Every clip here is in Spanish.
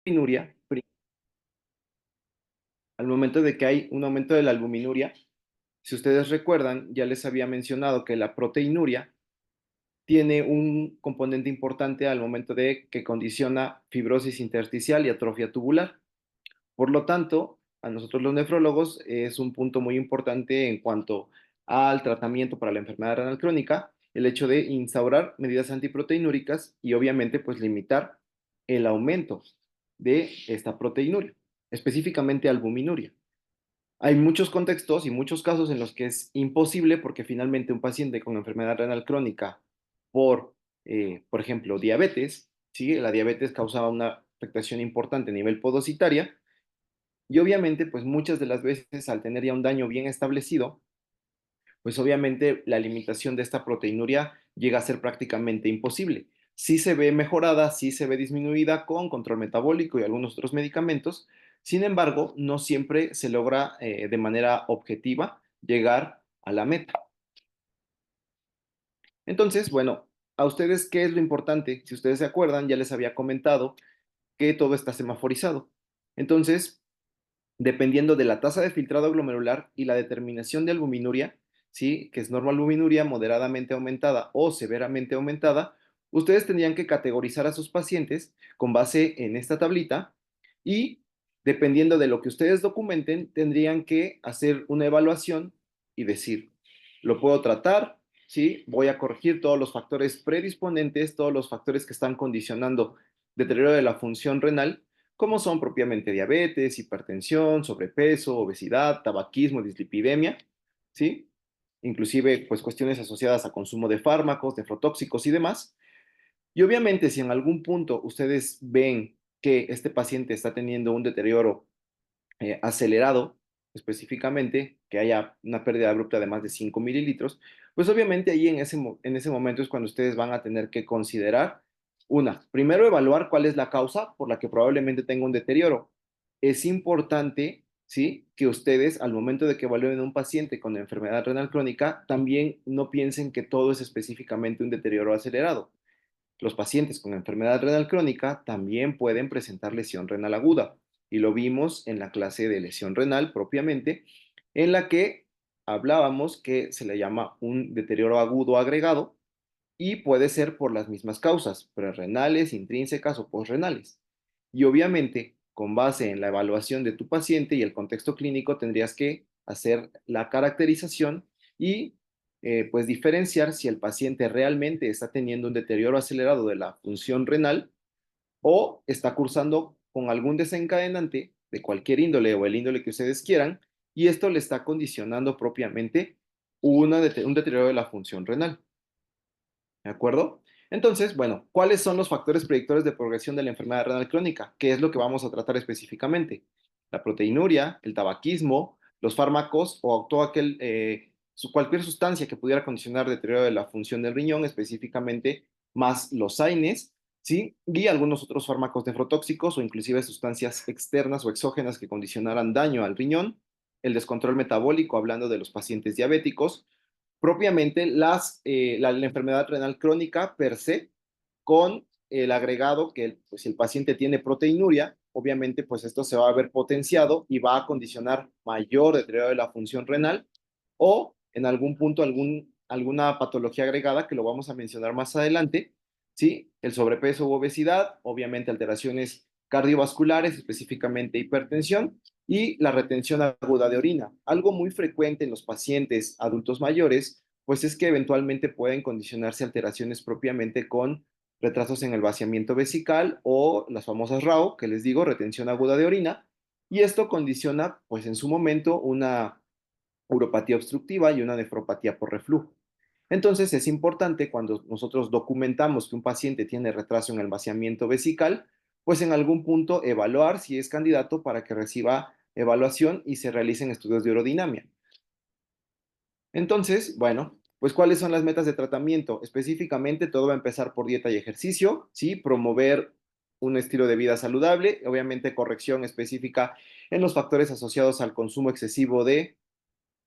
albuminuria, al momento de que hay un aumento de la albuminuria, si ustedes recuerdan, ya les había mencionado que la proteinuria tiene un componente importante al momento de que condiciona fibrosis intersticial y atrofia tubular. Por lo tanto, a nosotros los nefrólogos es un punto muy importante en cuanto al tratamiento para la enfermedad renal crónica, el hecho de instaurar medidas antiproteinúricas y obviamente pues limitar el aumento de esta proteinuria, específicamente albuminuria. Hay muchos contextos y muchos casos en los que es imposible porque finalmente un paciente con enfermedad renal crónica por ejemplo, diabetes, ¿sí? La diabetes causaba una afectación importante a nivel podocitaria y obviamente, pues muchas de las veces al tener ya un daño bien establecido, pues obviamente la limitación de esta proteinuria llega a ser prácticamente imposible. Sí se ve mejorada, sí se ve disminuida con control metabólico y algunos otros medicamentos, sin embargo, no siempre se logra de manera objetiva llegar a la meta. Entonces, bueno, a ustedes, ¿qué es lo importante? Si ustedes se acuerdan, ya les había comentado que todo está semaforizado. Entonces, dependiendo de la tasa de filtrado glomerular y la determinación de albuminuria, ¿sí? Que es normoalbuminuria moderadamente aumentada o severamente aumentada, ustedes tendrían que categorizar a sus pacientes con base en esta tablita y dependiendo de lo que ustedes documenten, tendrían que hacer una evaluación y decir, ¿lo puedo tratar? ¿Sí? Voy a corregir todos los factores predisponentes, todos los factores que están condicionando deterioro de la función renal como son propiamente diabetes, hipertensión, sobrepeso, obesidad, tabaquismo, dislipidemia, ¿sí? Inclusive, pues cuestiones asociadas a consumo de fármacos, nefrotóxicos y demás. Y obviamente, si en algún punto ustedes ven que este paciente está teniendo un deterioro acelerado, específicamente, que haya una pérdida abrupta de más de 5 mililitros, pues obviamente ahí en ese momento es cuando ustedes van a tener que considerar primero evaluar cuál es la causa por la que probablemente tenga un deterioro. Es importante, ¿sí? Que ustedes al momento de que evalúen a un paciente con enfermedad renal crónica, también no piensen que todo es específicamente un deterioro acelerado. Los pacientes con enfermedad renal crónica también pueden presentar lesión renal aguda y lo vimos en la clase de lesión renal propiamente, en la que hablábamos que se le llama un deterioro agudo agregado y puede ser por las mismas causas, prerrenales, intrínsecas o postrenales. Y obviamente, con base en la evaluación de tu paciente y el contexto clínico, tendrías que hacer la caracterización y pues diferenciar si el paciente realmente está teniendo un deterioro acelerado de la función renal o está cursando con algún desencadenante de cualquier índole o el índole que ustedes quieran y esto le está condicionando propiamente un deterioro de la función renal. ¿De acuerdo? Entonces, bueno, ¿cuáles son los factores predictores de progresión de la enfermedad renal crónica? ¿Qué es lo que vamos a tratar específicamente? La proteinuria, el tabaquismo, los fármacos o cualquier sustancia que pudiera condicionar deterioro de la función del riñón, específicamente más los AINES, ¿sí? Y algunos otros fármacos nefrotóxicos o inclusive sustancias externas o exógenas que condicionaran daño al riñón, el descontrol metabólico, hablando de los pacientes diabéticos, propiamente la enfermedad renal crónica per se, con el agregado que pues, si el paciente tiene proteinuria, obviamente pues esto se va a ver potenciado y va a condicionar mayor deterioro de la función renal o en algún punto alguna patología agregada que lo vamos a mencionar más adelante, ¿sí? El sobrepeso u obesidad, obviamente alteraciones cardiovasculares, específicamente hipertensión, y la retención aguda de orina. Algo muy frecuente en los pacientes adultos mayores, pues es que eventualmente pueden condicionarse alteraciones propiamente con retrasos en el vaciamiento vesical o las famosas RAO, que les digo, retención aguda de orina, y esto condiciona, pues en su momento, una uropatía obstructiva y una nefropatía por reflujo. Entonces es importante cuando nosotros documentamos que un paciente tiene retraso en el vaciamiento vesical, pues en algún punto evaluar si es candidato para que reciba evaluación y se realicen estudios de urodinamia. Entonces, bueno, pues ¿cuáles son las metas de tratamiento? Específicamente, todo va a empezar por dieta y ejercicio, ¿sí? Promover un estilo de vida saludable, obviamente corrección específica en los factores asociados al consumo excesivo de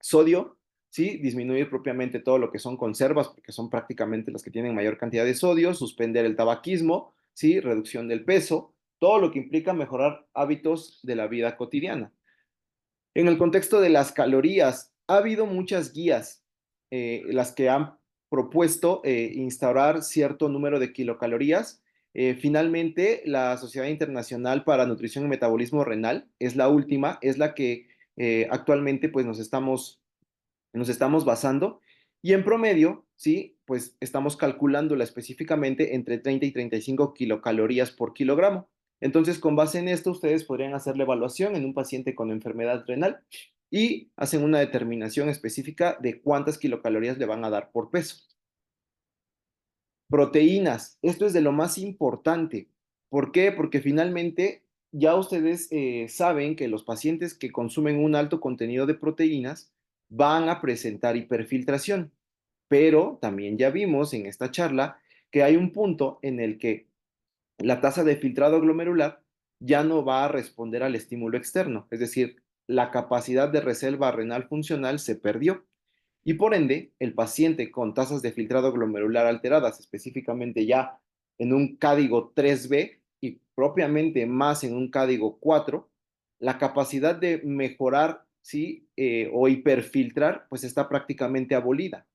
sodio, ¿sí? Disminuir propiamente todo lo que son conservas, porque son prácticamente las que tienen mayor cantidad de sodio, suspender el tabaquismo, ¿sí? Reducción del peso, todo lo que implica mejorar hábitos de la vida cotidiana. En el contexto de las calorías, ha habido muchas guías, las que han propuesto instaurar cierto número de kilocalorías. Finalmente, la Sociedad Internacional para Nutrición y Metabolismo Renal es la última, es la que actualmente pues, nos estamos basando y en promedio, sí, pues estamos calculándola específicamente entre 30 y 35 kilocalorías por kilogramo. Entonces, con base en esto, ustedes podrían hacer la evaluación en un paciente con enfermedad renal y hacen una determinación específica de cuántas kilocalorías le van a dar por peso. Proteínas, esto es de lo más importante. ¿Por qué? Porque finalmente ya ustedes saben que los pacientes que consumen un alto contenido de proteínas van a presentar hiperfiltración, pero también ya vimos en esta charla que hay un punto en el que la tasa de filtrado glomerular ya no va a responder al estímulo externo, es decir, la capacidad de reserva renal funcional se perdió y por ende el paciente con tasas de filtrado glomerular alteradas, específicamente ya en un cádigo 3B y propiamente más en un cádigo 4, la capacidad de mejorar, ¿sí? O hiperfiltrar, pues está prácticamente abolida.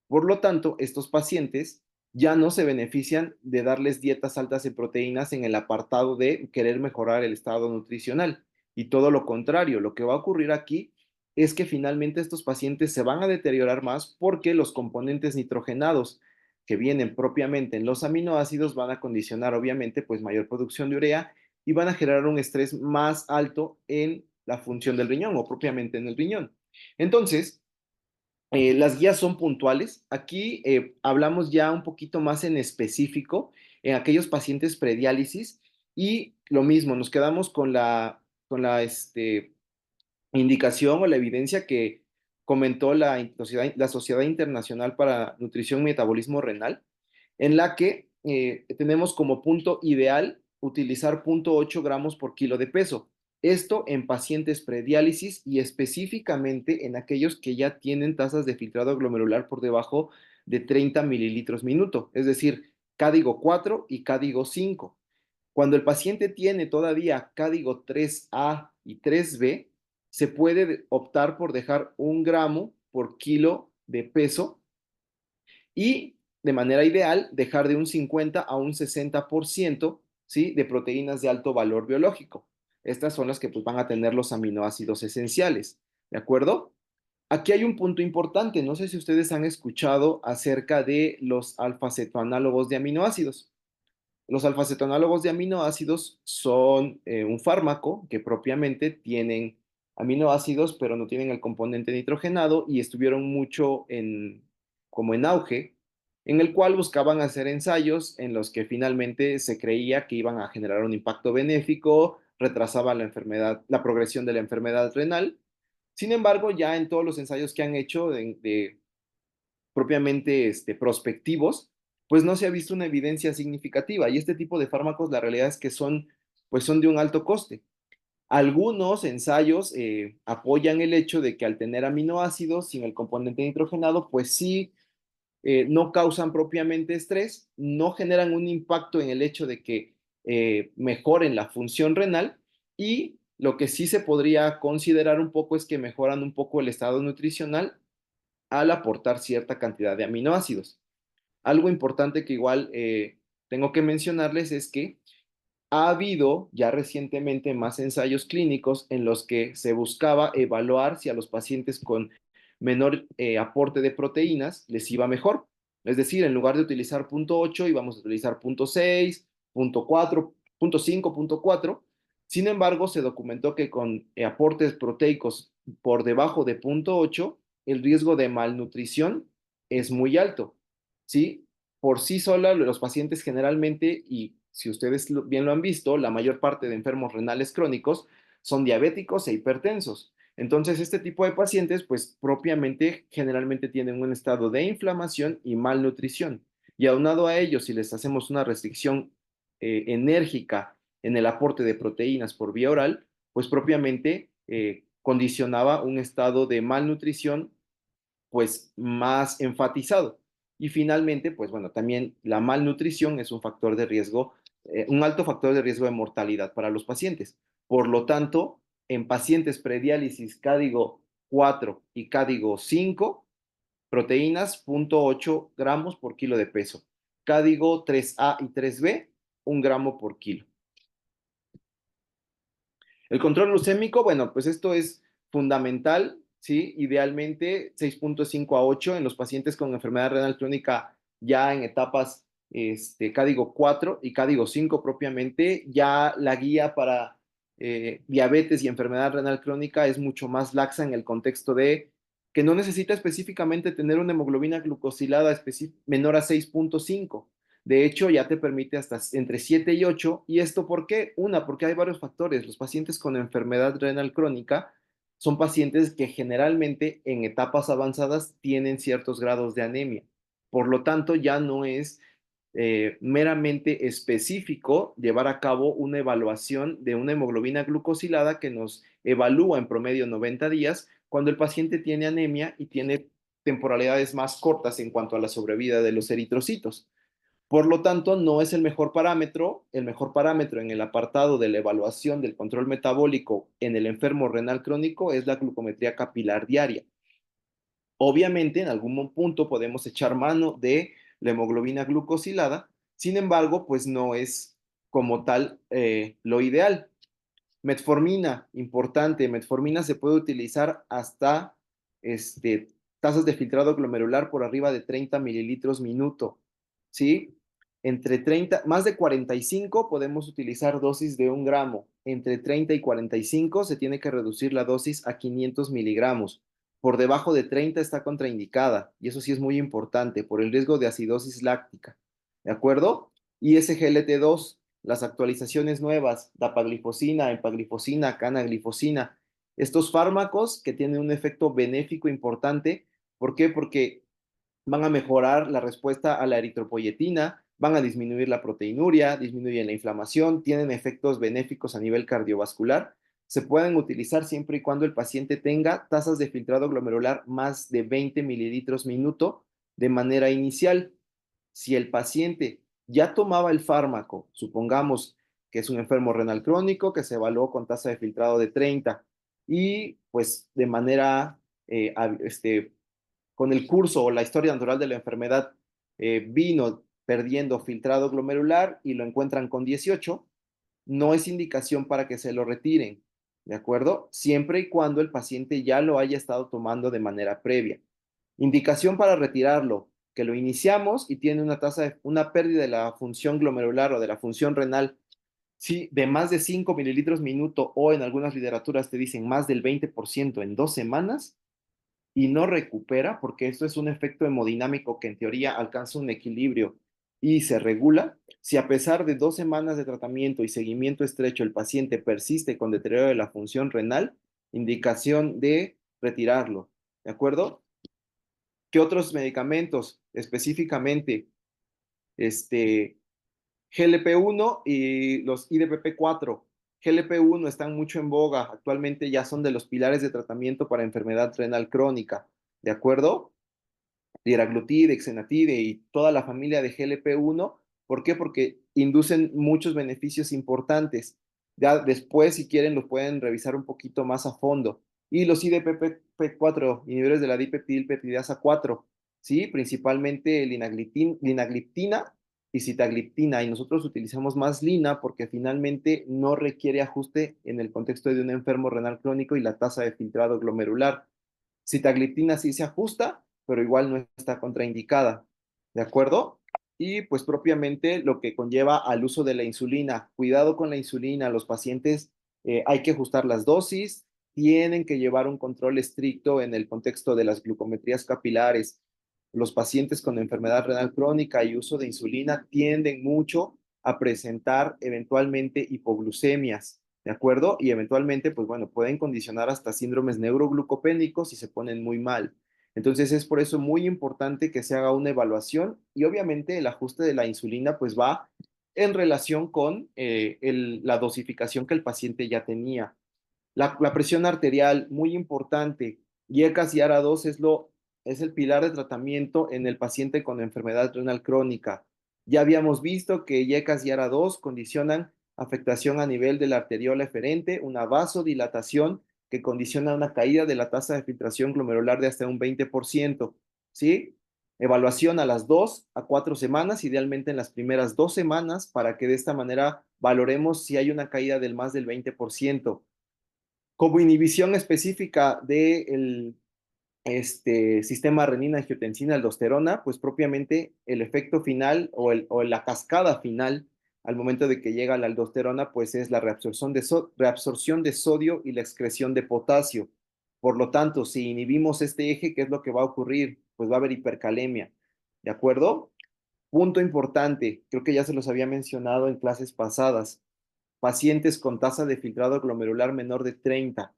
Por lo tanto, estos pacientes ya no se benefician de darles dietas altas en proteínas en el apartado de querer mejorar el estado nutricional. Y todo lo contrario, lo que va a ocurrir aquí es que finalmente estos pacientes se van a deteriorar más porque los componentes nitrogenados que vienen propiamente en los aminoácidos van a condicionar obviamente pues mayor producción de urea y van a generar un estrés más alto en la función del riñón o propiamente en el riñón. Entonces, las guías son puntuales. Aquí hablamos ya un poquito más en específico en aquellos pacientes prediálisis y lo mismo, nos quedamos con la indicación o la evidencia que comentó la Sociedad Internacional para Nutrición y Metabolismo Renal, en la que tenemos como punto ideal utilizar 0.8 gramos por kilo de peso. Esto en pacientes prediálisis y específicamente en aquellos que ya tienen tasas de filtrado glomerular por debajo de 30 mililitros minuto, es decir, cádigo 4 y cádigo 5. Cuando el paciente tiene todavía cádigo 3A y 3B, se puede optar por dejar 1 gramo por kilo de peso y de manera ideal dejar de un 50 a un 60%, ¿sí? De proteínas de alto valor biológico. Estas son las que pues, van a tener los aminoácidos esenciales, ¿de acuerdo? Aquí hay un punto importante, no sé si ustedes han escuchado acerca de los alfa-cetoanálogos de aminoácidos. Los alfa-cetonálogos de aminoácidos son un fármaco que propiamente tienen aminoácidos, pero no tienen el componente nitrogenado y estuvieron mucho como en auge, en el cual buscaban hacer ensayos en los que finalmente se creía que iban a generar un impacto benéfico, retrasaban la enfermedad, la progresión de la enfermedad renal. Sin embargo, ya en todos los ensayos que han hecho de propiamente prospectivos, pues no se ha visto una evidencia significativa. Y este tipo de fármacos, la realidad es que pues son de un alto coste. Algunos ensayos apoyan el hecho de que al tener aminoácidos sin el componente nitrogenado, pues sí, no causan propiamente estrés, no generan un impacto en el hecho de que mejoren la función renal y lo que sí se podría considerar un poco es que mejoran un poco el estado nutricional al aportar cierta cantidad de aminoácidos. Algo importante que igual tengo que mencionarles es que ha habido ya recientemente más ensayos clínicos en los que se buscaba evaluar si a los pacientes con menor aporte de proteínas les iba mejor. Es decir, en lugar de utilizar 0.8 íbamos a utilizar 0.6, 0.4, 0.5, 0.4. Sin embargo, se documentó que con aportes proteicos por debajo de 0.8, el riesgo de malnutrición es muy alto. ¿Sí? Por sí sola, los pacientes generalmente, y si ustedes bien lo han visto, la mayor parte de enfermos renales crónicos son diabéticos e hipertensos. Entonces, este tipo de pacientes, pues propiamente, generalmente tienen un estado de inflamación y malnutrición. Y aunado a ello, si les hacemos una restricción enérgica en el aporte de proteínas por vía oral, pues propiamente condicionaba un estado de malnutrición pues más enfatizado. Y finalmente, pues bueno, también la malnutrición es un factor de riesgo un alto factor de riesgo de mortalidad para los pacientes. Por lo tanto, en pacientes prediálisis CADIGO 4 y CADIGO 5, proteínas 0.8 gramos por kilo de peso. CADIGO 3A y 3B, 1 gramo por kilo. El control glucémico, bueno, pues esto es fundamental, ¿sí? Idealmente 6.5 a 8 en los pacientes con enfermedad renal crónica ya en etapas CADIGO 4 y CADIGO 5 propiamente. Ya la guía para diabetes y enfermedad renal crónica es mucho más laxa en el contexto de que no necesita específicamente tener una hemoglobina glucosilada menor a 6.5. De hecho, ya te permite hasta entre 7 y 8. ¿Y esto por qué? Porque hay varios factores. Los pacientes con enfermedad renal crónica son pacientes que generalmente en etapas avanzadas tienen ciertos grados de anemia. Por lo tanto, ya no es meramente específico llevar a cabo una evaluación de una hemoglobina glucosilada que nos evalúa en promedio 90 días cuando el paciente tiene anemia y tiene temporalidades más cortas en cuanto a la sobrevida de los eritrocitos. Por lo tanto, no es el mejor parámetro. El mejor parámetro en el apartado de la evaluación del control metabólico en el enfermo renal crónico es la glucometría capilar diaria. Obviamente, en algún punto podemos echar mano de la hemoglobina glucosilada, sin embargo, pues no es como tal lo ideal. Metformina, importante, metformina se puede utilizar hasta tasas de filtrado glomerular por arriba de 30 mililitros minuto, ¿sí? Entre 30, más de 45 podemos utilizar dosis de 1 gramo. Entre 30 y 45 se tiene que reducir la dosis a 500 miligramos. Por debajo de 30 está contraindicada, y eso sí es muy importante, por el riesgo de acidosis láctica. ¿De acuerdo? Y SGLT2, las actualizaciones nuevas, dapaglifosina, empaglifosina, canaglifosina, estos fármacos que tienen un efecto benéfico importante. ¿Por qué? Porque van a mejorar la respuesta a la eritropoyetina, van a disminuir la proteinuria, disminuyen la inflamación, tienen efectos benéficos a nivel cardiovascular. Se pueden utilizar siempre y cuando el paciente tenga tasas de filtrado glomerular más de 20 mililitros minuto de manera inicial. Si el paciente ya tomaba el fármaco, supongamos que es un enfermo renal crónico que se evaluó con tasa de filtrado de 30 y pues de manera con el curso o la historia natural de la enfermedad vino perdiendo filtrado glomerular y lo encuentran con 18, no es indicación para que se lo retiren, ¿de acuerdo? Siempre y cuando el paciente ya lo haya estado tomando de manera previa. Indicación para retirarlo, que lo iniciamos y tiene una pérdida de la función glomerular o de la función renal, sí, de más de 5 mililitros minuto o en algunas literaturas te dicen más del 20% en 2 semanas, y no recupera, porque esto es un efecto hemodinámico que en teoría alcanza un equilibrio y se regula. Si a pesar de 2 semanas de tratamiento y seguimiento estrecho el paciente persiste con deterioro de la función renal, indicación de retirarlo. ¿De acuerdo? ¿Qué otros medicamentos? Específicamente, GLP-1 y los IDPP-4. GLP-1 están mucho en boga, actualmente ya son de los pilares de tratamiento para enfermedad renal crónica, ¿de acuerdo? Liraglutide, exenatide y toda la familia de GLP-1. ¿Por qué? Porque inducen muchos beneficios importantes. Ya después, si quieren, los pueden revisar un poquito más a fondo. Y los IDPP4, inhibidores de la dipeptidilpeptidasa 4, ¿sí? Principalmente linagliptina y sitagliptina. Y nosotros utilizamos más lina porque finalmente no requiere ajuste en el contexto de un enfermo renal crónico y la tasa de filtrado glomerular. Sitagliptina sí se ajusta, pero igual no está contraindicada, ¿de acuerdo? Y pues propiamente lo que conlleva al uso de la insulina. Cuidado con la insulina, los pacientes hay que ajustar las dosis, tienen que llevar un control estricto en el contexto de las glucometrías capilares. Los pacientes con enfermedad renal crónica y uso de insulina tienden mucho a presentar eventualmente hipoglucemias, ¿de acuerdo? Y eventualmente, pues bueno, pueden condicionar hasta síndromes neuroglucopénicos si se ponen muy mal. Entonces es por eso muy importante que se haga una evaluación y obviamente el ajuste de la insulina pues va en relación con la dosificación que el paciente ya tenía. La presión arterial, muy importante. IECAS y ARA2 es el pilar de tratamiento en el paciente con enfermedad renal crónica. Ya habíamos visto que YECAS y ARA2 condicionan afectación a nivel de la arteriola eferente, una vasodilatación que condiciona una caída de la tasa de filtración glomerular de hasta un 20%, ¿sí? Evaluación a las 2 a 4 semanas, idealmente en las primeras 2 semanas, para que de esta manera valoremos si hay una caída del más del 20%. Como inhibición específica del sistema renina-angiotensina-aldosterona, pues propiamente el efecto final o la cascada final al momento de que llega la aldosterona, pues es la reabsorción de sodio y la excreción de potasio. Por lo tanto, si inhibimos este eje, ¿qué es lo que va a ocurrir? Pues va a haber hipercalemia, ¿de acuerdo? Punto importante, creo que ya se los había mencionado en clases pasadas, pacientes con tasa de filtrado glomerular menor de 30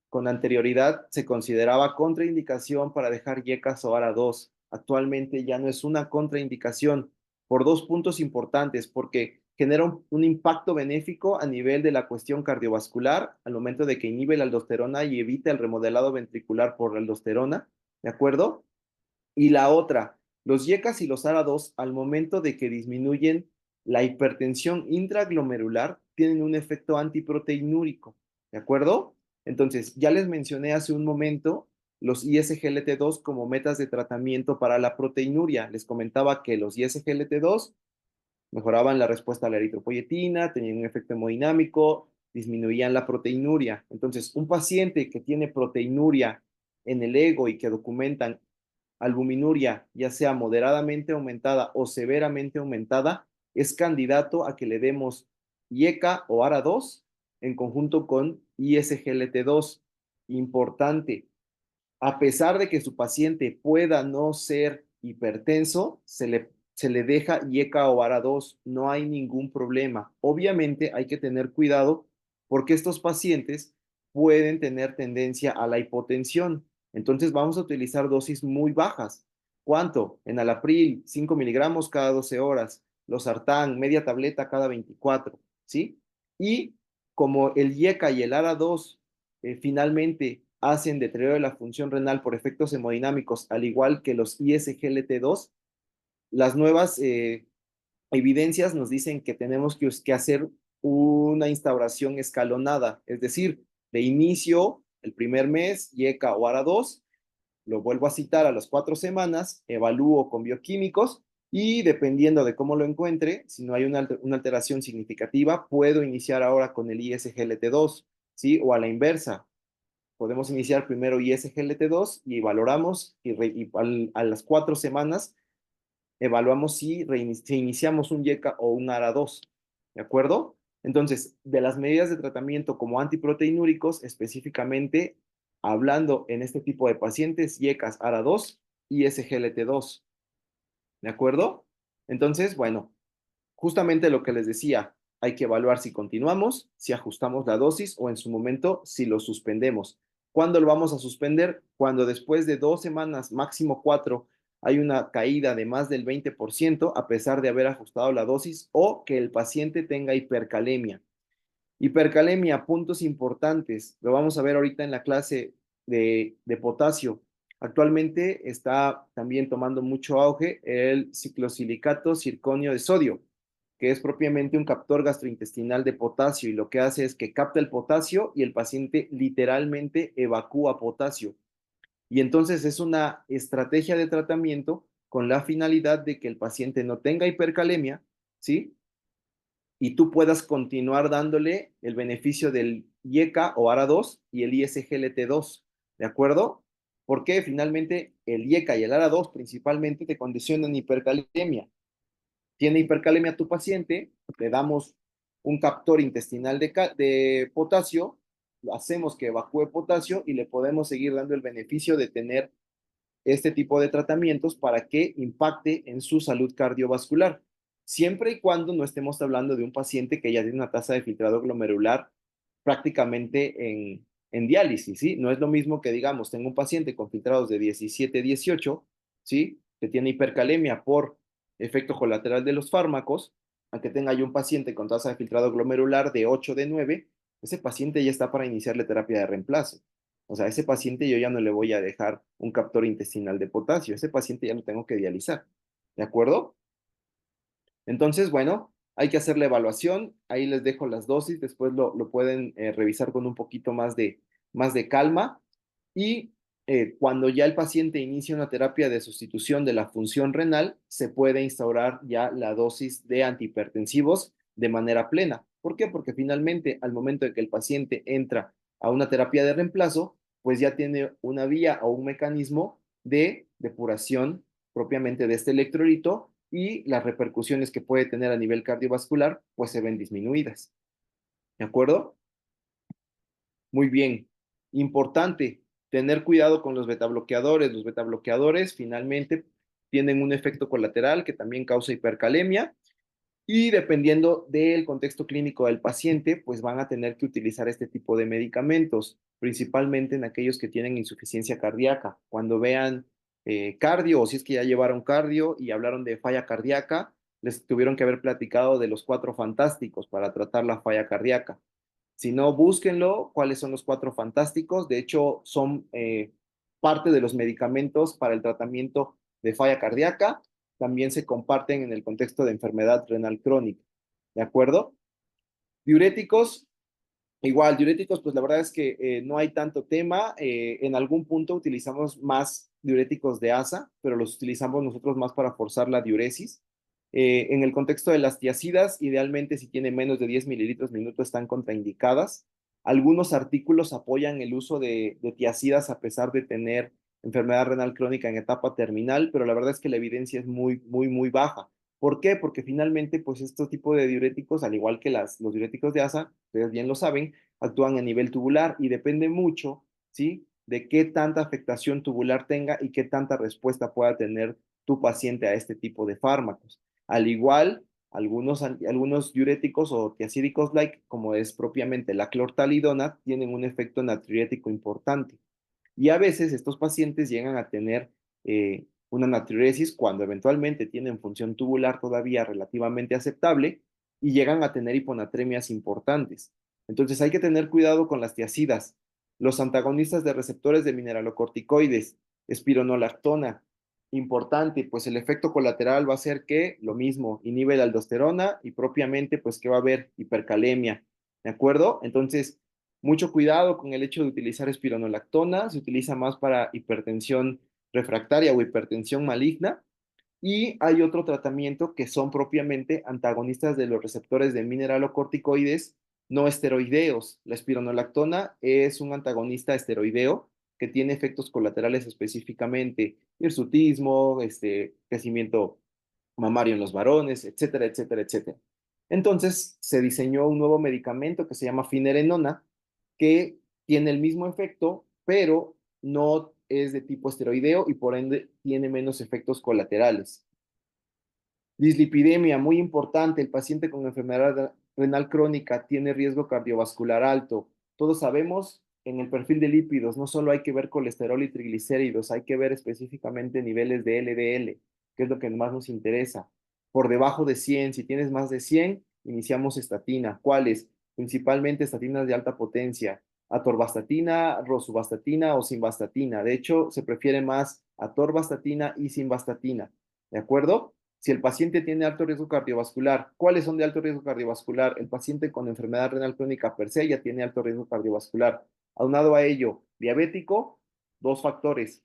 con anterioridad se consideraba contraindicación para dejar YECAS o ARA2. Actualmente ya no es una contraindicación por dos puntos importantes, porque genera un impacto benéfico a nivel de la cuestión cardiovascular al momento de que inhibe la aldosterona y evita el remodelado ventricular por la aldosterona, ¿de acuerdo? Y la otra, los YECAS y los ARA2, al momento de que disminuyen la hipertensión intraglomerular, tienen un efecto antiproteinúrico, ¿de acuerdo? Entonces, ya les mencioné hace un momento los ISGLT2 como metas de tratamiento para la proteinuria. Les comentaba que los ISGLT2 mejoraban la respuesta a la eritropoyetina, tenían un efecto hemodinámico, disminuían la proteinuria. Entonces, un paciente que tiene proteinuria en el ego y que documentan albuminuria, ya sea moderadamente aumentada o severamente aumentada, es candidato a que le demos IECA o ARA2 en conjunto con ISGLT2. Importante, a pesar de que su paciente pueda no ser hipertenso, se le deja IECA o ARA2, no hay ningún problema. Obviamente hay que tener cuidado porque estos pacientes pueden tener tendencia a la hipotensión. Entonces vamos a utilizar dosis muy bajas. ¿Cuánto? Enalapril, 5 miligramos cada 12 horas. Losartán, media tableta cada 24, ¿sí? Y como el IECA y el ARA2 finalmente hacen deterioro de la función renal por efectos hemodinámicos, al igual que los ISGLT2, las nuevas evidencias nos dicen que tenemos que hacer una instauración escalonada, es decir, de inicio, el primer mes, YECA o ARA2, lo vuelvo a citar a las 4 semanas, evalúo con bioquímicos y dependiendo de cómo lo encuentre, si no hay una alteración significativa, puedo iniciar ahora con el ISGLT2, ¿sí? O a la inversa, podemos iniciar primero ISGLT2 y valoramos y a las 4 semanas evaluamos si iniciamos un YECA o un ARA2, ¿de acuerdo? Entonces, de las medidas de tratamiento como antiproteinúricos, específicamente hablando en este tipo de pacientes, YECAS ARA2 y SGLT2, ¿de acuerdo? Entonces, bueno, justamente lo que les decía, hay que evaluar si continuamos, si ajustamos la dosis o en su momento si lo suspendemos. ¿Cuándo lo vamos a suspender? Cuando después de 2 semanas, máximo 4, hay una caída de más del 20% a pesar de haber ajustado la dosis o que el paciente tenga hipercalemia. Hipercalemia, puntos importantes. Lo vamos a ver ahorita en la clase de potasio. Actualmente está también tomando mucho auge el ciclosilicato circonio de sodio, que es propiamente un captor gastrointestinal de potasio y lo que hace es que capta el potasio y el paciente literalmente evacúa potasio. Y entonces es una estrategia de tratamiento con la finalidad de que el paciente no tenga hipercalemia, ¿sí? Y tú puedas continuar dándole el beneficio del IECA o ARA2 y el ISGLT2, ¿de acuerdo? Porque finalmente el IECA y el ARA2 principalmente te condicionan hipercalemia. Tiene hipercalemia tu paciente, le damos un captor intestinal de potasio, hacemos que evacúe potasio y le podemos seguir dando el beneficio de tener este tipo de tratamientos para que impacte en su salud cardiovascular, siempre y cuando no estemos hablando de un paciente que ya tiene una tasa de filtrado glomerular prácticamente en diálisis, ¿sí? No es lo mismo que digamos, tengo un paciente con filtrados de 17, 18, ¿sí? Que tiene hipercalemia por efecto colateral de los fármacos, aunque tenga yo un paciente con tasa de filtrado glomerular de 8, de 9, ese paciente ya está para iniciarle terapia de reemplazo. O sea, a ese paciente yo ya no le voy a dejar un captor intestinal de potasio, ese paciente ya lo tengo que dializar. ¿De acuerdo? Entonces, bueno, hay que hacer la evaluación, ahí les dejo las dosis, después lo pueden revisar con un poquito más de calma y cuando ya el paciente inicia una terapia de sustitución de la función renal, se puede instaurar ya la dosis de antihipertensivos de manera plena. ¿Por qué? Porque finalmente al momento de que el paciente entra a una terapia de reemplazo, pues ya tiene una vía o un mecanismo de depuración propiamente de este electrolito y las repercusiones que puede tener a nivel cardiovascular pues se ven disminuidas. ¿De acuerdo? Muy bien. Importante, tener cuidado con los betabloqueadores. Los betabloqueadores finalmente tienen un efecto colateral que también causa hipercalemia y dependiendo del contexto clínico del paciente, pues van a tener que utilizar este tipo de medicamentos, principalmente en aquellos que tienen insuficiencia cardíaca. Cuando vean cardio o si es que ya llevaron cardio y hablaron de falla cardíaca, les tuvieron que haber platicado de los cuatro fantásticos para tratar la falla cardíaca. Si no, búsquenlo, cuáles son los cuatro fantásticos. De hecho, son parte de los medicamentos para el tratamiento de falla cardíaca. También se comparten en el contexto de enfermedad renal crónica. ¿De acuerdo? Diuréticos, igual, diuréticos, pues la verdad es que no hay tanto tema. En algún punto utilizamos más diuréticos de ASA, pero los utilizamos nosotros más para forzar la diuresis. En el contexto de las tiacidas, idealmente si tiene menos de 10 mililitros minuto están contraindicadas. Algunos artículos apoyan el uso de tiacidas a pesar de tener enfermedad renal crónica en etapa terminal, pero la verdad es que la evidencia es muy baja. ¿Por qué? Porque finalmente, pues este tipo de diuréticos, al igual que los diuréticos de ASA, ustedes bien lo saben, actúan a nivel tubular y depende mucho, ¿sí? De qué tanta afectación tubular tenga y qué tanta respuesta pueda tener tu paciente a este tipo de fármacos. Al igual, algunos diuréticos o tiacídicos like, como es propiamente la clortalidona, tienen un efecto natriurético importante. Y a veces estos pacientes llegan a tener una natriuresis cuando eventualmente tienen función tubular todavía relativamente aceptable y llegan a tener hiponatremias importantes. Entonces hay que tener cuidado con las tiacidas. Los antagonistas de receptores de mineralocorticoides, espironolactona, importante, pues el efecto colateral va a ser que lo mismo, inhibe la aldosterona y propiamente pues que va a haber hipercalemia, ¿de acuerdo? Entonces, mucho cuidado con el hecho de utilizar espironolactona, se utiliza más para hipertensión refractaria o hipertensión maligna. Y hay otro tratamiento que son propiamente antagonistas de los receptores de mineralocorticoides no esteroideos. La espironolactona es un antagonista esteroideo que tiene efectos colaterales específicamente hirsutismo, crecimiento mamario en los varones, etcétera, etcétera, etcétera. Entonces se diseñó un nuevo medicamento que se llama finerenona, que tiene el mismo efecto, pero no es de tipo esteroideo y por ende tiene menos efectos colaterales. Dislipidemia, muy importante, el paciente con enfermedad renal crónica tiene riesgo cardiovascular alto. Todos sabemos en el perfil de lípidos, no solo hay que ver colesterol y triglicéridos, hay que ver específicamente niveles de LDL, que es lo que más nos interesa. Por debajo de 100, si tienes más de 100, iniciamos estatina. ¿Cuáles? Principalmente estatinas de alta potencia, atorvastatina, rosuvastatina o simvastatina. De hecho, se prefiere más atorvastatina y simvastatina. ¿De acuerdo? Si el paciente tiene alto riesgo cardiovascular, ¿cuáles son de alto riesgo cardiovascular? El paciente con enfermedad renal crónica per se ya tiene alto riesgo cardiovascular. Aunado a ello, diabético, dos factores.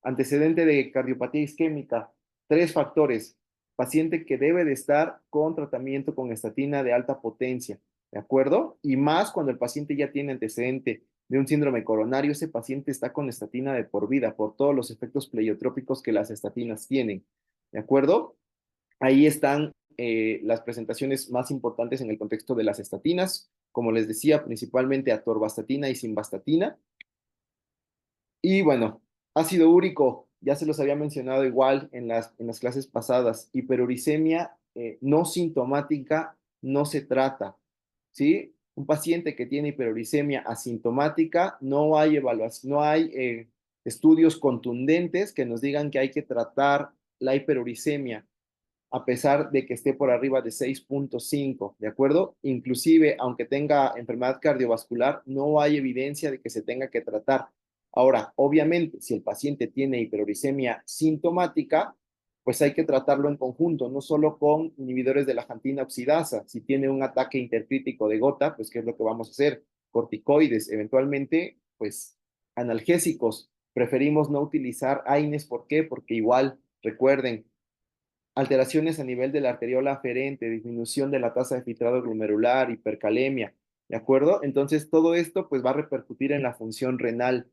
Antecedente de cardiopatía isquémica, tres factores. Paciente que debe de estar con tratamiento con estatina de alta potencia, ¿de acuerdo? Y más cuando el paciente ya tiene antecedente de un síndrome coronario, ese paciente está con estatina de por vida por todos los efectos pleiotrópicos que las estatinas tienen, ¿de acuerdo? Ahí están las presentaciones más importantes en el contexto de las estatinas, como les decía, principalmente atorvastatina y simvastatina. Y bueno, ácido úrico, ya se los había mencionado igual en las clases pasadas, hiperuricemia no sintomática no se trata, ¿sí? Un paciente que tiene hiperuricemia asintomática, no hay evaluación, no hay estudios contundentes que nos digan que hay que tratar la hiperuricemia a pesar de que esté por arriba de 6.5, ¿de acuerdo? Inclusive, aunque tenga enfermedad cardiovascular, no hay evidencia de que se tenga que tratar. Ahora, obviamente, si el paciente tiene hiperuricemia sintomática, pues hay que tratarlo en conjunto, no solo con inhibidores de la jantina oxidasa. Si tiene un ataque intercrítico de gota, pues ¿qué es lo que vamos a hacer? Corticoides, eventualmente, pues analgésicos. Preferimos no utilizar AINES, ¿por qué? Porque igual, recuerden, alteraciones a nivel de la arteriola aferente, disminución de la tasa de filtrado glomerular, hipercalemia, ¿de acuerdo? Entonces, todo esto pues va a repercutir en la función renal.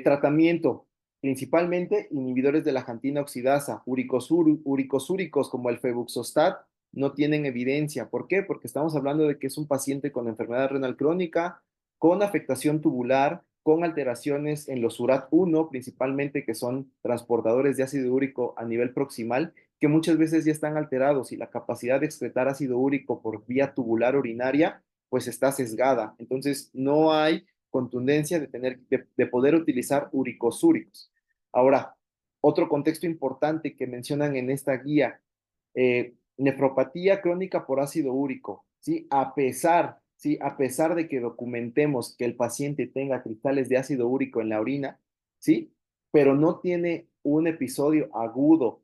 Tratamiento, principalmente inhibidores de la jantina oxidasa, uricosúricos como el febuxostat, no tienen evidencia. ¿Por qué? Porque estamos hablando de que es un paciente con enfermedad renal crónica, con afectación tubular, con alteraciones en los URAT1, principalmente que son transportadores de ácido úrico a nivel proximal, que muchas veces ya están alterados y la capacidad de excretar ácido úrico por vía tubular urinaria, pues está sesgada. Entonces, no hay contundencia de poder utilizar uricosúricos. Ahora, otro contexto importante que mencionan en esta guía, nefropatía crónica por ácido úrico, ¿sí? A pesar de que documentemos que el paciente tenga cristales de ácido úrico en la orina, ¿sí? Pero no tiene un episodio agudo,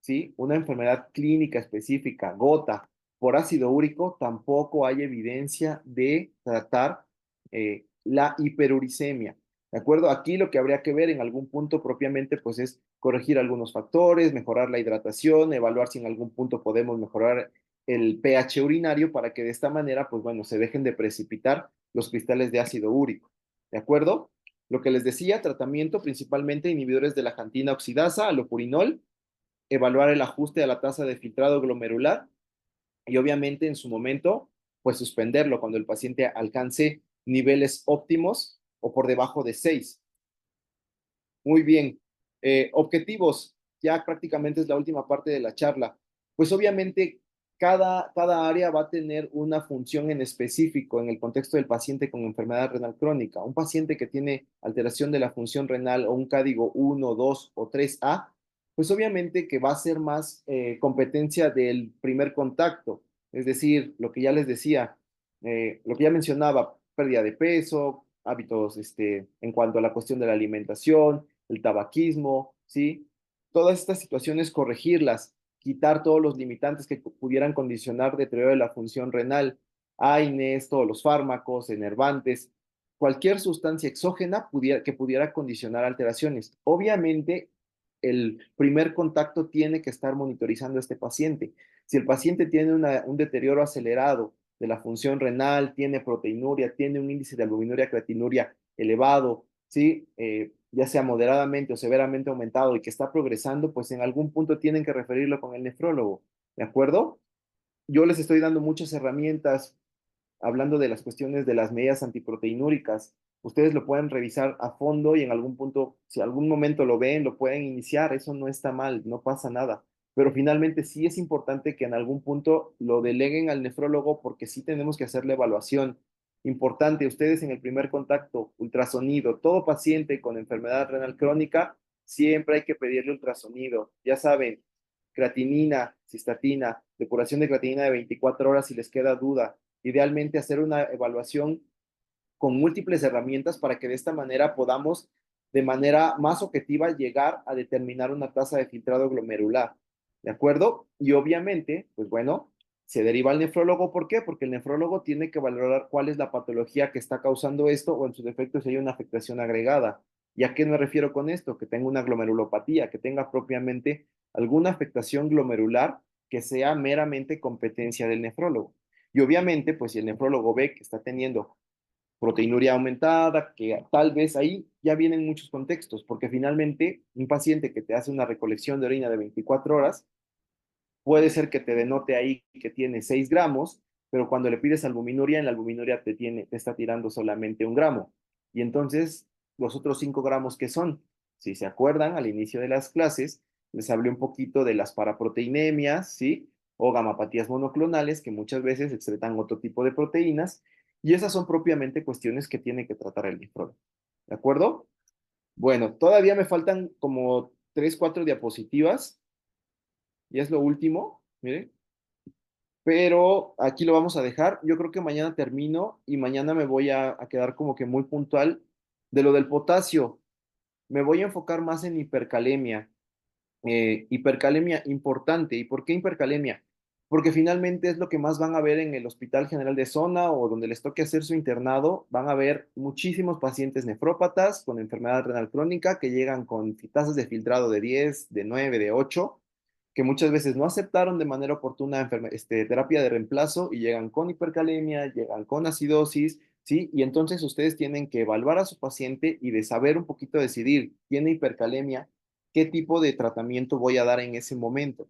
¿sí? Una enfermedad clínica específica, gota, por ácido úrico, tampoco hay evidencia de tratar la hiperuricemia. ¿De acuerdo? Aquí lo que habría que ver en algún punto propiamente, pues es corregir algunos factores, mejorar la hidratación, evaluar si en algún punto podemos mejorar el pH urinario para que de esta manera, pues bueno, se dejen de precipitar los cristales de ácido úrico. ¿De acuerdo? Lo que les decía, tratamiento principalmente inhibidores de la jantina oxidasa, alopurinol, evaluar el ajuste a la tasa de filtrado glomerular y obviamente en su momento, pues suspenderlo cuando el paciente alcance niveles óptimos o por debajo de 6. Muy bien. Objetivos, ya prácticamente es la última parte de la charla. Pues obviamente cada área va a tener una función en específico en el contexto del paciente con enfermedad renal crónica. Un paciente que tiene alteración de la función renal o un código 1, 2 o 3A, pues obviamente que va a ser más competencia del primer contacto. Es decir, lo que ya les decía, lo que ya mencionaba, pérdida de peso, hábitos en cuanto a la cuestión de la alimentación, el tabaquismo, ¿sí? Todas estas situaciones, corregirlas, quitar todos los limitantes que pudieran condicionar deterioro de la función renal, AINES, todos los fármacos, enervantes, cualquier sustancia exógena que pudiera condicionar alteraciones. Obviamente, el primer contacto tiene que estar monitorizando a este paciente. Si el paciente tiene un deterioro acelerado de la función renal, tiene proteinuria, tiene un índice de albuminuria, creatinuria elevado, ¿sí? Ya sea moderadamente o severamente aumentado y que está progresando, pues en algún punto tienen que referirlo con el nefrólogo, ¿de acuerdo? Yo les estoy dando muchas herramientas hablando de las cuestiones de las medidas antiproteinúricas. Ustedes lo pueden revisar a fondo y en algún punto, si algún momento lo ven, lo pueden iniciar. Eso no está mal, no pasa nada. Pero finalmente sí es importante que en algún punto lo deleguen al nefrólogo porque sí tenemos que hacer la evaluación. Importante, ustedes en el primer contacto, ultrasonido, todo paciente con enfermedad renal crónica, siempre hay que pedirle ultrasonido. Ya saben, creatinina, cistatina, depuración de creatinina de 24 horas si les queda duda. Idealmente hacer una evaluación con múltiples herramientas para que de esta manera podamos de manera más objetiva llegar a determinar una tasa de filtrado glomerular. ¿De acuerdo? Y obviamente, pues bueno, se deriva al nefrólogo. ¿Por qué? Porque el nefrólogo tiene que valorar cuál es la patología que está causando esto o en su defecto si hay una afectación agregada. ¿Y a qué me refiero con esto? Que tenga una glomerulopatía, que tenga propiamente alguna afectación glomerular que sea meramente competencia del nefrólogo. Y obviamente, pues si el nefrólogo ve que está teniendo proteinuria aumentada, que tal vez ahí ya vienen muchos contextos, porque finalmente un paciente que te hace una recolección de orina de 24 horas, puede ser que te denote ahí que tiene 6 gramos, pero cuando le pides albuminuria, en la albuminuria te está tirando solamente 1 gramo. Y entonces, los otros 5 gramos, ¿qué son? Si se acuerdan, al inicio de las clases, les hablé un poquito de las paraproteinemias, ¿sí? O gamapatías monoclonales, que muchas veces excretan otro tipo de proteínas, y esas son propiamente cuestiones que tiene que tratar el nefrólogo. ¿De acuerdo? Bueno, todavía me faltan como 3, 4 diapositivas, y es lo último, miren, pero aquí lo vamos a dejar. Yo creo que mañana termino y mañana me voy a quedar como que muy puntual de lo del potasio. Me voy a enfocar más en hipercalemia. Hipercalemia importante. ¿Y por qué hipercalemia? Porque finalmente es lo que más van a ver en el Hospital General de Zona o donde les toque hacer su internado. Van a ver muchísimos pacientes nefrópatas con enfermedad renal crónica que llegan con tasas de filtrado de 10, de 9, de 8, que muchas veces no aceptaron de manera oportuna terapia de reemplazo y llegan con hipercalemia, llegan con acidosis, ¿sí? Y entonces ustedes tienen que evaluar a su paciente y de saber un poquito decidir, ¿tiene hipercalemia? ¿Qué tipo de tratamiento voy a dar en ese momento?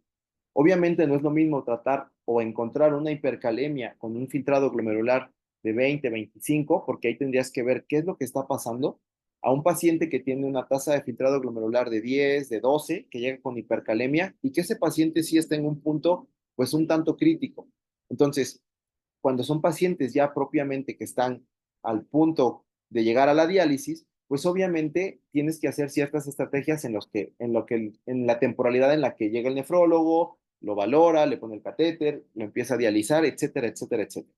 Obviamente no es lo mismo tratar o encontrar una hipercalemia con un filtrado glomerular de 20, 25, porque ahí tendrías que ver qué es lo que está pasando, a un paciente que tiene una tasa de filtrado glomerular de 10, de 12, que llega con hipercalemia y que ese paciente sí está en un punto pues un tanto crítico. Entonces, cuando son pacientes ya propiamente que están al punto de llegar a la diálisis, pues obviamente tienes que hacer ciertas estrategias en la temporalidad en la que llega el nefrólogo, lo valora, le pone el catéter, lo empieza a dializar, etcétera, etcétera, etcétera.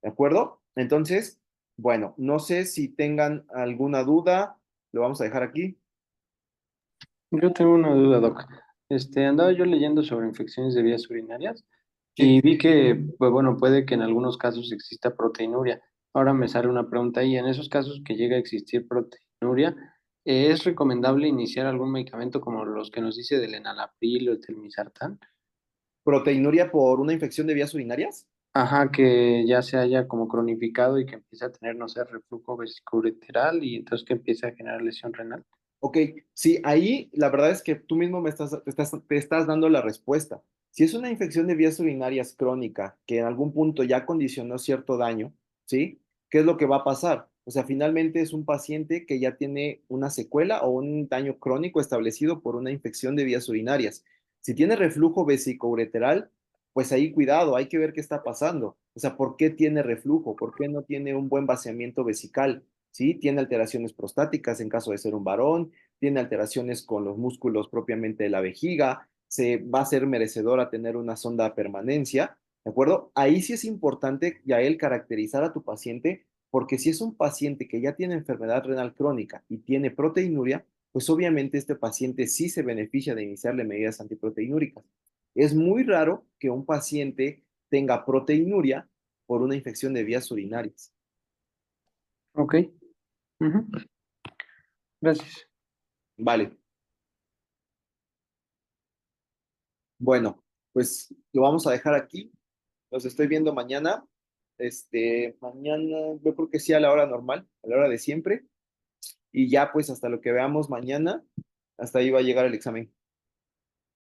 ¿De acuerdo? Entonces, bueno, no sé si tengan alguna duda, lo vamos a dejar aquí. Yo tengo una duda, Doc. Andaba yo leyendo sobre infecciones de vías urinarias y Sí. vi que, pues bueno, puede que en algunos casos exista proteinuria. Ahora me sale una pregunta ahí, en esos casos que llega a existir proteinuria, ¿es recomendable iniciar algún medicamento como los que nos dice del enalapril o el telmisartán? Proteinuria por una infección de vías urinarias. Ajá, que ya se haya como cronificado y que empiece a tener, no sé, reflujo vesicoureteral y entonces que empiece a generar lesión renal. Ok, sí, ahí la verdad es que tú mismo te estás dando la respuesta. Si es una infección de vías urinarias crónica que en algún punto ya condicionó cierto daño, ¿sí? ¿Qué es lo que va a pasar? O sea, finalmente es un paciente que ya tiene una secuela o un daño crónico establecido por una infección de vías urinarias. Si tiene reflujo vesicoureteral, pues ahí cuidado, hay que ver qué está pasando. O sea, ¿por qué tiene reflujo? ¿Por qué no tiene un buen vaciamiento vesical? ¿Sí? Tiene alteraciones prostáticas en caso de ser un varón, tiene alteraciones con los músculos propiamente de la vejiga, se va a ser merecedor a tener una sonda de permanencia, ¿de acuerdo? Ahí sí es importante ya él caracterizar a tu paciente, porque si es un paciente que ya tiene enfermedad renal crónica y tiene proteinuria, pues obviamente este paciente sí se beneficia de iniciarle medidas antiproteinúricas. Es muy raro que un paciente tenga proteinuria por una infección de vías urinarias. Ok, ujú, gracias. Vale, bueno, pues lo vamos a dejar aquí. Los estoy viendo mañana. Mañana, yo creo que sí a la hora normal, a la hora de siempre. Y ya pues hasta lo que veamos mañana, hasta ahí va a llegar el examen.